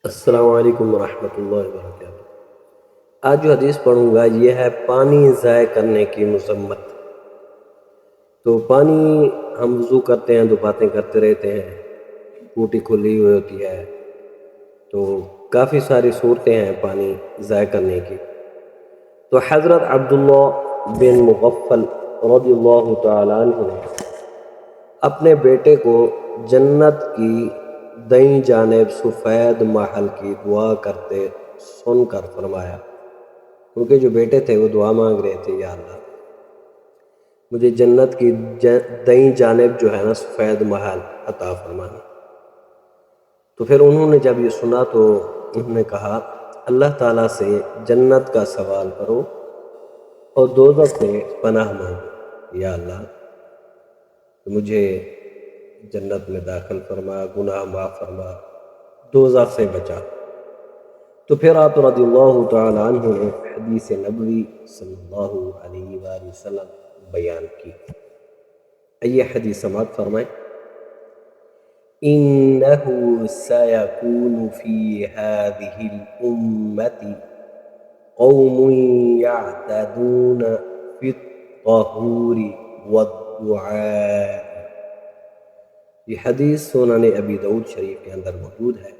السلام علیکم ورحمۃ اللہ وبرکاتہ۔ آج جو حدیث پڑھوں گا یہ ہے پانی ضائع کرنے کی مذمت۔ تو پانی ہم وضو کرتے ہیں تو باتیں کرتے رہتے ہیں، ٹوٹی کھلی ہوئی ہوتی ہے، تو کافی ساری صورتیں ہیں پانی ضائع کرنے کی۔ تو حضرت عبداللہ بن مغفل رضی اللہ تعالیٰ عنہ نے اپنے بیٹے کو جنت کی دائیں جانب سفید محل کی دعا کرتے سن کر فرمایا، کیونکہ جو بیٹے تھے وہ دعا مانگ رہے تھے، یا اللہ مجھے جنت کی دائیں جانب جو ہے نا سفید محل عطا فرمانا۔ تو پھر انہوں نے جب یہ سنا تو انہوں نے کہا اللہ تعالیٰ سے جنت کا سوال کرو اور دوزخ سے پناہ مانگو، یا اللہ مجھے جنت میں داخل فرما، گناہ معاف فرما، دوزخ سے بچا۔ تو پھر آپ رضی اللہ تعالی عنہ نے حدیث نبوی صلی اللہ علیہ وآلہ وسلم بیان کی۔ آئیے حدیث سماعت فرمائیں۔ إِنَّهُ سَيَكُونُ فِي هَذِهِ الْأُمَّةِ قَوْمٌ يَعْتَدُونَ فِي الطَّهُورِ وَالدُّعَاءِ۔ یہ حدیث سنن ابی داؤد شریف کے اندر موجود ہے،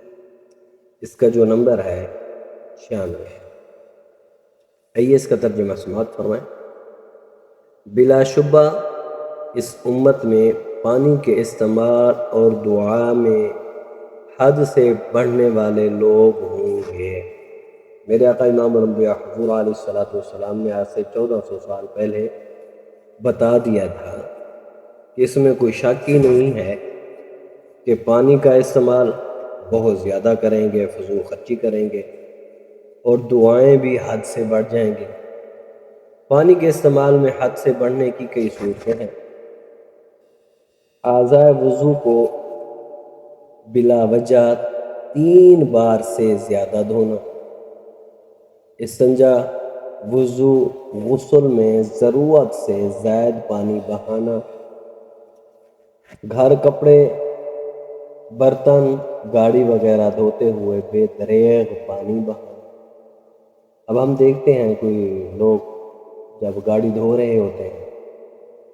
اس کا جو نمبر ہے 96 ہے۔ آئیے اس کا ترجمہ سماعت فرمائیں۔ بلا شبہ اس امت میں پانی کے استعمال اور دعا میں حد سے بڑھنے والے لوگ ہوں گے۔ میرے آقا امام الانبیاء حضور علیہ السلام نے آج سے 1400 سال پہلے بتا دیا تھا کہ اس میں کوئی شک ہی نہیں ہے کہ پانی کا استعمال بہت زیادہ کریں گے، فضول خرچی کریں گے اور دعائیں بھی حد سے بڑھ جائیں گے۔ پانی کے استعمال میں حد سے بڑھنے کی کئی صورتیں ہیں۔ اعضاء وضو کو بلا وجہ 3 بار سے زیادہ دھونا، استنجا، وضو، غسل میں ضرورت سے زائد پانی بہانا، گھر، کپڑے، برتن، گاڑی وغیرہ دھوتے ہوئے بے دریغ پانی بہانا۔ اب ہم دیکھتے ہیں کوئی لوگ جب گاڑی دھو رہے ہوتے ہیں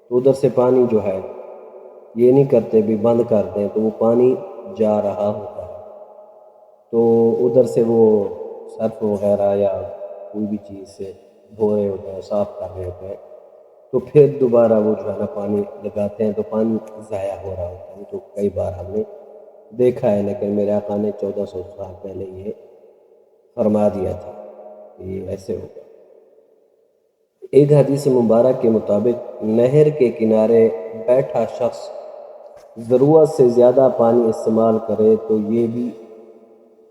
تو ادھر سے پانی جو ہے یہ نہیں کرتے بھی بند کر دیں، تو وہ پانی جا رہا ہوتا ہے، تو ادھر سے وہ سرف وغیرہ یا کوئی بھی چیز سے دھو رہے ہوتے ہیں، صاف کر رہے ہوتے ہیں، تو پھر دوبارہ وہ جو ہے نا پانی لگاتے ہیں تو پانی ضائع ہو رہا ہوتا ہے۔ تو کئی بار ہم نے دیکھا ہے، لیکن میرے آقا نے 1400 سال پہلے یہ فرما دیا تھا کہ یہ ایسے ہوگا۔ ایک حدیث مبارک کے مطابق نہر کے کنارے بیٹھا شخص ضرورت سے زیادہ پانی استعمال کرے تو یہ بھی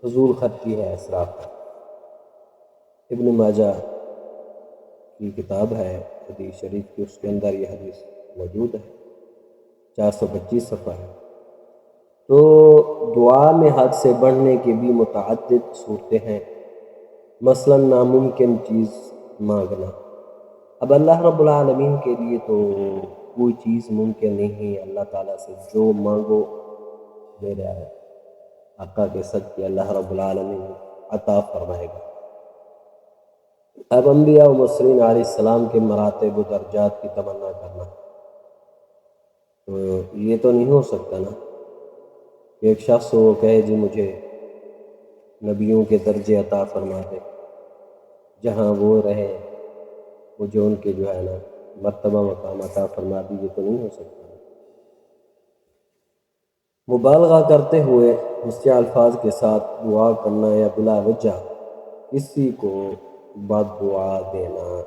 فضول خرچی ہے، اسراف ہے۔ ابن ماجہ کی کتاب ہے حدیث شریف کی، اس کے اندر یہ حدیث موجود ہے، 425 صفحہ ہے۔ تو دعا میں حد سے بڑھنے کی بھی متعدد صورتیں ہیں، مثلا ناممکن چیز مانگنا۔ اب اللہ رب العالمین کے لیے تو کوئی چیز ممکن نہیں، اللہ تعالیٰ سے جو مانگو میرے آقا کے صدقے اللہ رب العالمین عطا فرمائے گا۔ اب انبیاء و مرسلین علیہ السلام کے مراتب و درجات کی تمنا کرنا، تو یہ تو نہیں ہو سکتا نا کہ ایک شخص وہ کہے جی مجھے نبیوں کے درجے عطا فرما دے، جہاں وہ رہے مجھے ان کے جو ہے نا مرتبہ مقام عطا فرما دی، یہ تو نہیں ہو سکتا۔ مبالغہ کرتے ہوئے مستعار الفاظ کے ساتھ دعا کرنا یا بلا وجہ کسی کو بد دعا دینا،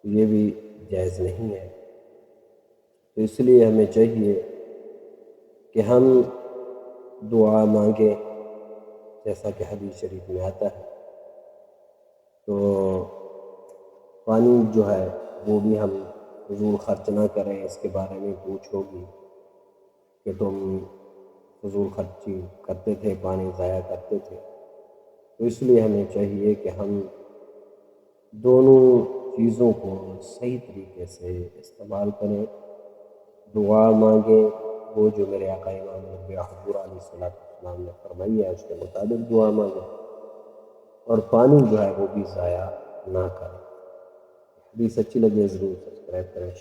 یہ بھی جائز نہیں ہے۔ تو اس لیے ہمیں چاہیے کہ ہم دعا مانگیں جیسا کہ حدیث شریف میں آتا ہے۔ تو پانی جو ہے وہ بھی ہم فضول خرچ نہ کریں، اس کے بارے میں پوچھو گی کہ تم فضول خرچی کرتے تھے، پانی ضائع کرتے تھے، تو اس لیے ہمیں چاہیے کہ ہم دونوں چیزوں کو صحیح طریقے سے استعمال کریں، دعا مانگیں وہ جو میرے آقا امام الانبیاء حضور علیہ السلام السلام نے فرمائی ہے اس کے مطابق دعا مانگے، اور پانی جو ہے وہ بھی ضائع نہ کریں۔ حدیث اچھی لگے ضرور سبسکرائب کریں۔